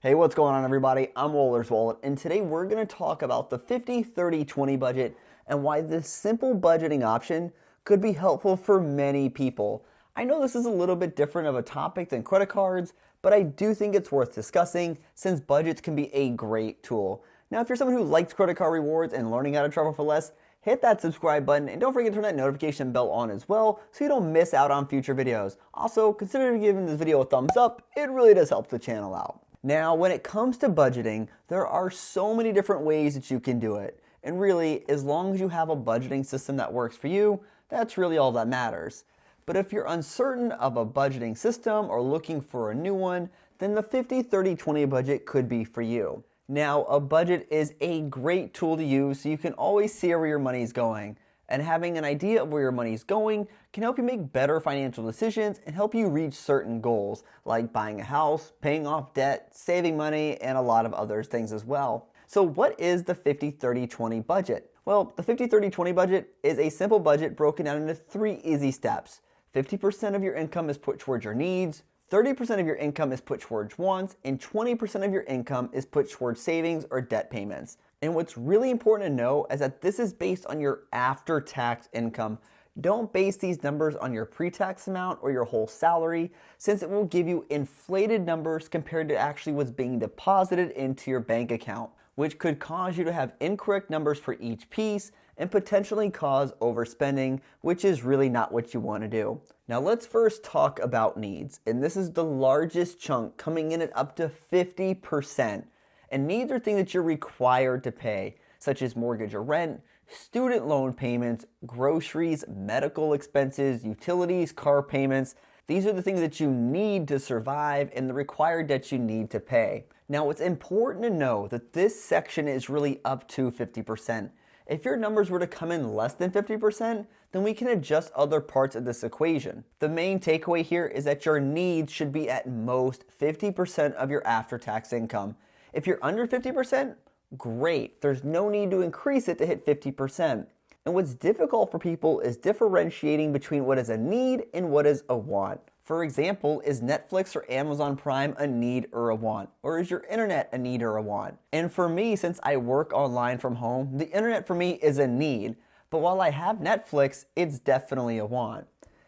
Hey, what's going on, everybody? I'm Waller's Wallet, and today we're going to talk about the 50-30-20 budget and why this simple budgeting option could be helpful for many people. I know this is a little bit different of a topic than credit cards, but I do think it's worth discussing since budgets can be a great tool. Now, if you're someone who likes credit card rewards and learning how to travel for less, hit that subscribe button and don't forget to turn that notification bell on as well so you don't miss out on future videos. Also, consider giving this video a thumbs up. It really does help the channel out. Now, when it comes to budgeting, there are so many different ways that you can do it. And really, as long as you have a budgeting system that works for you, that's really all that matters. But if you're uncertain of a budgeting system or looking for a new one, then the 50-30-20 budget could be for you. Now, a budget is a great tool to use so you can always see where your money is going. And having an idea of where your money is going can help you make better financial decisions and help you reach certain goals, like buying a house, paying off debt, saving money, and a lot of other things as well. So what is the 50-30-20 budget? Well, the 50-30-20 budget is a simple budget broken down into 3 easy steps. 50% of your income is put towards your needs, 30% of your income is put towards wants, and 20% of your income is put towards savings or debt payments. And what's really important to know is that this is based on your after-tax income. Don't base these numbers on your pre-tax amount or your whole salary, since it will give you inflated numbers compared to actually what's being deposited into your bank account, which could cause you to have incorrect numbers for each piece and potentially cause overspending, which is really not what you want to do. Now let's first talk about needs, and this is the largest chunk, coming in at up to 50%. And needs are things that you're required to pay, such as mortgage or rent, student loan payments, groceries, medical expenses, utilities, car payments. These are the things that you need to survive and the required debt you need to pay. Now, it's important to know that this section is really up to 50%. If your numbers were to come in less than 50%, then we can adjust other parts of this equation. The main takeaway here is that your needs should be at most 50% of your after-tax income. If you're under 50%, great. There's no need to increase it to hit 50%. And what's difficult for people is differentiating between what is a need and what is a want. For example, is Netflix or Amazon Prime a need or a want? Or is your internet a need or a want? And for me, since I work online from home, the internet for me is a need. But while I have Netflix, it's definitely a want.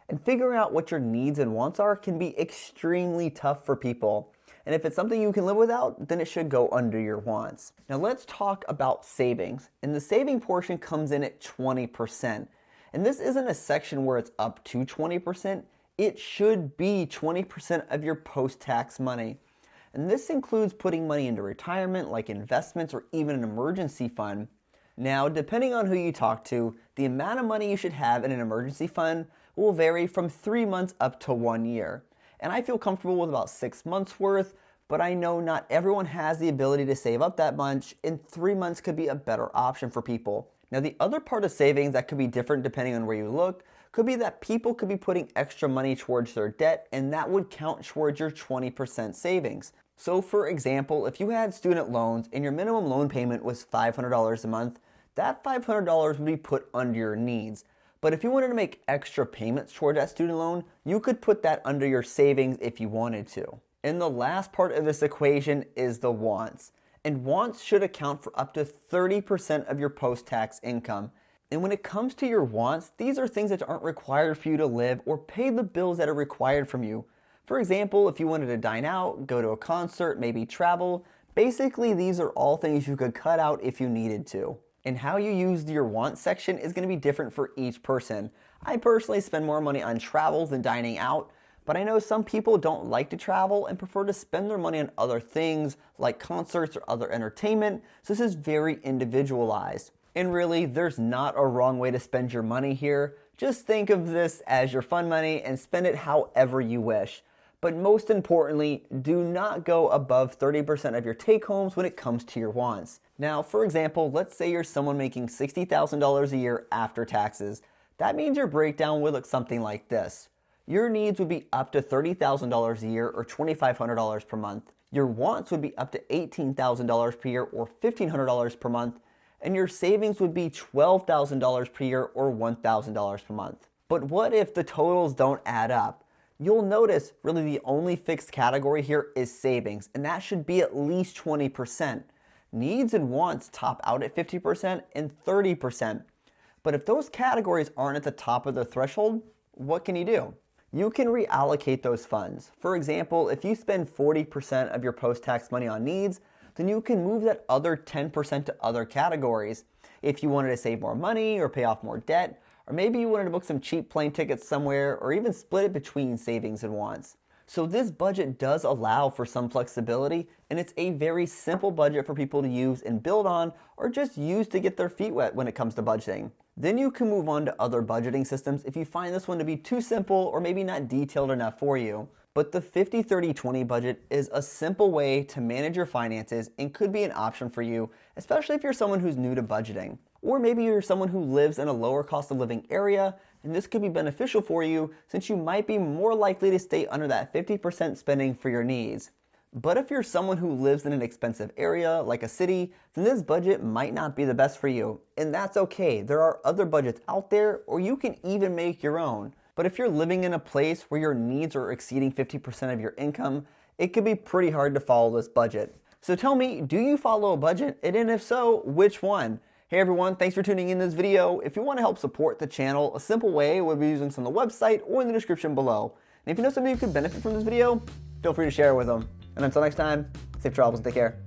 And figuring out what your needs and wants are can be extremely tough for people. And if it's something you can live without, then it should go under your wants. Now let's talk about savings. And the saving portion comes in at 20%. And this isn't a section where it's up to 20%. It should be 20% of your post-tax money. And this includes putting money into retirement, like investments or even an emergency fund. Now, depending on who you talk to, the amount of money you should have in an emergency fund will vary from 3 months up to 1 year. And I feel comfortable with about 6 months worth, but I know not everyone has the ability to save up that much, and 3 months could be a better option for people. Now, the other part of savings that could be different depending on where you look could be that people could be putting extra money towards their debt, and that would count towards your 20% savings. So for example, if you had student loans and your minimum loan payment was $500 a month, that $500 would be put under your needs. But if you wanted to make extra payments toward that student loan, you could put that under your savings if you wanted to. And the last part of this equation is the wants. And wants should account for up to 30% of your post-tax income. And when it comes to your wants, these are things that aren't required for you to live or pay the bills that are required from you. For example, if you wanted to dine out, go to a concert, maybe travel, basically these are all things you could cut out if you needed to. And how you use your wants section is going to be different for each person. I personally spend more money on travel than dining out, but I know some people don't like to travel and prefer to spend their money on other things like concerts or other entertainment, so this is very individualized. And really, there's not a wrong way to spend your money here. Just think of this as your fun money and spend it however you wish. But most importantly, do not go above 30% of your take-homes when it comes to your wants. Now, for example, let's say you're someone making $60,000 a year after taxes. That means your breakdown would look something like this. Your needs would be up to $30,000 a year or $2,500 per month. Your wants would be up to $18,000 per year or $1,500 per month. And your savings would be $12,000 per year or $1,000 per month. But what if the totals don't add up? You'll notice really the only fixed category here is savings, and that should be at least 20%. Needs and wants top out at 50% and 30%. But if those categories aren't at the top of the threshold, what can you do? You can reallocate those funds. For example, if you spend 40% of your post-tax money on needs, then you can move that other 10% to other categories. If you wanted to save more money or pay off more debt, or maybe you wanted to book some cheap plane tickets somewhere, or even split it between savings and wants. So this budget does allow for some flexibility, and it's a very simple budget for people to use and build on, or just use to get their feet wet when it comes to budgeting. Then you can move on to other budgeting systems if you find this one to be too simple or maybe not detailed enough for you. But the 50-30-20 budget is a simple way to manage your finances and could be an option for you, especially if you're someone who's new to budgeting. Or maybe you're someone who lives in a lower cost of living area, and this could be beneficial for you since you might be more likely to stay under that 50% spending for your needs. But if you're someone who lives in an expensive area like a city, then this budget might not be the best for you. And that's okay. There are other budgets out there, or you can even make your own. But if you're living in a place where your needs are exceeding 50% of your income, it could be pretty hard to follow this budget. So tell me, do you follow a budget? And if so, which one? Hey everyone, thanks for tuning in this video. If you want to help support the channel, a simple way would be using some on the website or in the description below. And if you know somebody who could benefit from this video, feel free to share it with them. And until next time, safe travels and take care.